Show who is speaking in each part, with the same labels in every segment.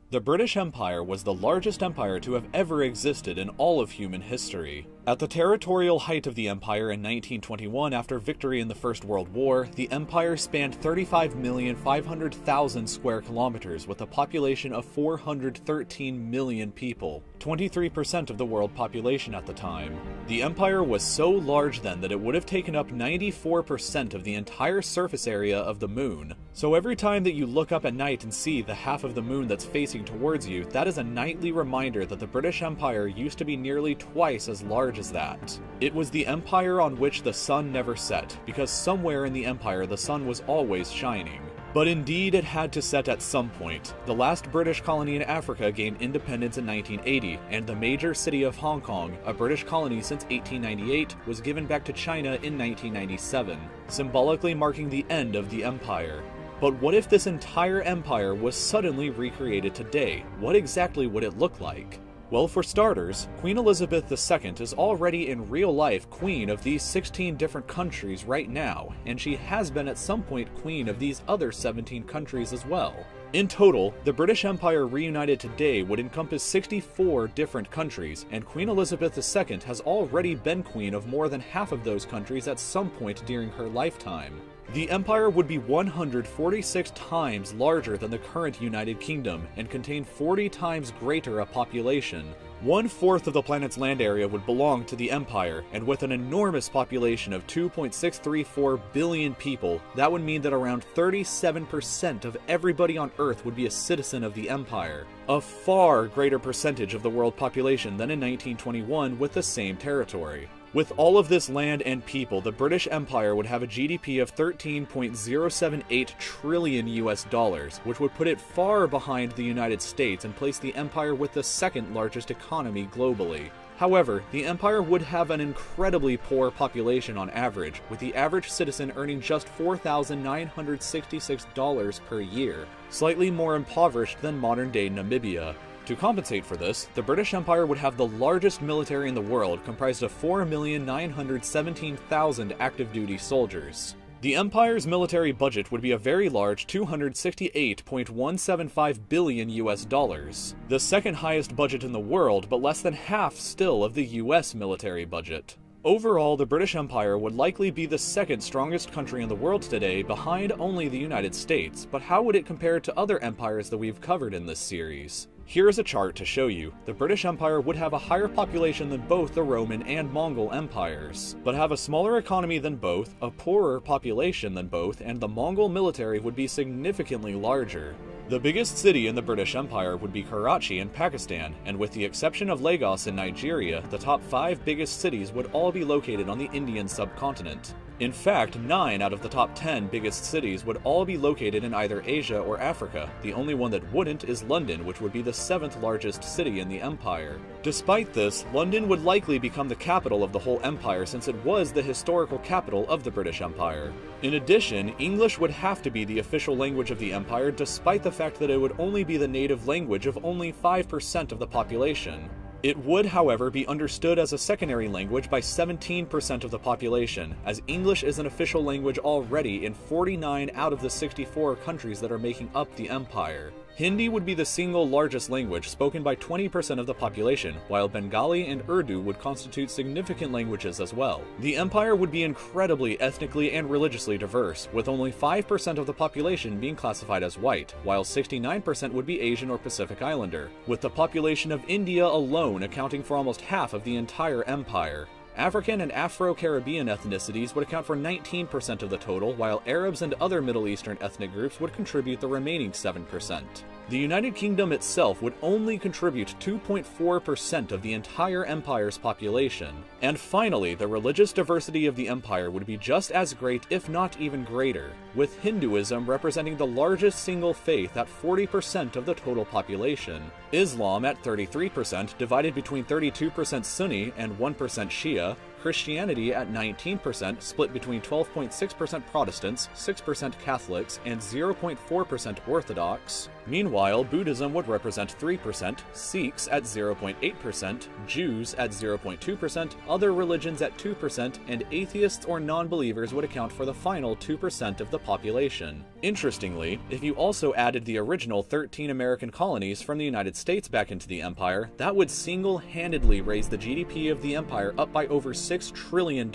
Speaker 1: The British Empire was the largest empire to have ever existed in all of human history. At the territorial height of the empire in 1921 after victory in the First World War, the empire spanned 35,500,000 square kilometers with a population of 413 million people, 23% of the world population at the time. The empire was so large then that it would have taken up 94% of the entire surface area of the moon. So every time that you look up at night and see the half of the moon that's facing towards you, that is a nightly reminder that the British Empire used to be nearly twice as large as that. It was the empire on which the sun never set, because somewhere in the empire the sun was always shining. But indeed it had to set at some point. The last British colony in Africa gained independence in 1980, and the major city of Hong Kong, a British colony since 1898, was given back to China in 1997, symbolically marking the end of the empire. But what if this entire empire was suddenly recreated today? What exactly would it look like? Well, for starters, Queen Elizabeth II is already in real life queen of these 16 different countries right now, and she has been at some point queen of these other 17 countries as well. In total, the British Empire reunited today would encompass 64 different countries, and Queen Elizabeth II has already been queen of more than half of those countries at some point during her lifetime. The empire would be 146 times larger than the current United Kingdom and contain 40 times greater a population. 1/4 of the planet's land area would belong to the empire, and with an enormous population of 2.634 billion people, that would mean that around 37% of everybody on Earth would be a citizen of the empire. A far greater percentage of the world population than in 1921 with the same territory. With all of this land and people, the British Empire would have a GDP of 13.078 trillion US dollars, which would put it far behind the United States and place the empire with the second largest economy globally. However, the empire would have an incredibly poor population on average, with the average citizen earning just $4,966 per year, slightly more impoverished than modern-day Namibia. To compensate for this, the British Empire would have the largest military in the world, comprised of 4,917,000 active-duty soldiers. The Empire's military budget would be a very large $268.175 billion US dollars, the second highest budget in the world, but less than half still of the US military budget. Overall, the British Empire would likely be the second strongest country in the world today, behind only the United States, but how would it compare to other empires that we've covered in this series? Here is a chart to show you. The British Empire would have a higher population than both the Roman and Mongol empires, but have a smaller economy than both, a poorer population than both, and the Mongol military would be significantly larger. The biggest city in the British Empire would be Karachi in Pakistan, and with the exception of Lagos in Nigeria, the top 5 biggest cities would all be located on the Indian subcontinent. In fact, 9 out of the top 10 biggest cities would all be located in either Asia or Africa. The only one that wouldn't is London, which would be the 7th largest city in the empire. Despite this, London would likely become the capital of the whole empire since it was the historical capital of the British Empire. In addition, English would have to be the official language of the empire, despite the fact that it would only be the native language of only 5% of the population. It would, however, be understood as a secondary language by 17% of the population, as English is an official language already in 49 out of the 64 countries that are making up the empire. Hindi would be the single largest language spoken by 20% of the population, while Bengali and Urdu would constitute significant languages as well. The empire would be incredibly ethnically and religiously diverse, with only 5% of the population being classified as white, while 69% would be Asian or Pacific Islander, with the population of India alone accounting for almost half of the entire empire. African and Afro-Caribbean ethnicities would account for 19% of the total, while Arabs and other Middle Eastern ethnic groups would contribute the remaining 7%. The United Kingdom itself would only contribute 2.4% of the entire empire's population. And finally, the religious diversity of the empire would be just as great, if not even greater, with Hinduism representing the largest single faith at 40% of the total population, Islam at 33%, divided between 32% Sunni and 1% Shia, Christianity at 19%, split between 12.6% Protestants, 6% Catholics, and 0.4% Orthodox. Meanwhile, Buddhism would represent 3%, Sikhs at 0.8%, Jews at 0.2%, other religions at 2%, and atheists or non-believers would account for the final 2% of the population. Interestingly, if you also added the original 13 American colonies from the United States back into the empire, that would single-handedly raise the GDP of the empire up by over $6 trillion,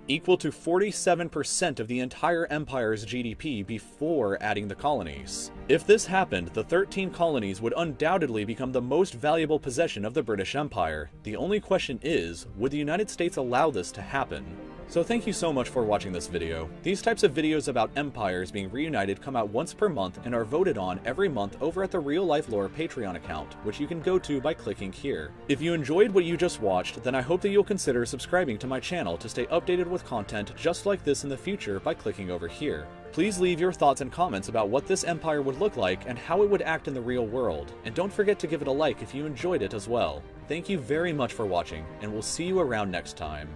Speaker 1: equal to 47% of the entire empire's GDP before adding the colonies. If this happened, the 13 colonies would undoubtedly become the most valuable possession of the British Empire. The only question is, would the United States allow this to happen? So thank you so much for watching this video. These types of videos about empires being reunited come out once per month and are voted on every month over at the Real Life Lore Patreon account, which you can go to by clicking here. If you enjoyed what you just watched, then I hope that you'll consider subscribing to my channel to stay updated with content just like this in the future by clicking over here. Please leave your thoughts and comments about what this empire would look like and how it would act in the real world, and don't forget to give it a like if you enjoyed it as well. Thank you very much for watching, and we'll see you around next time.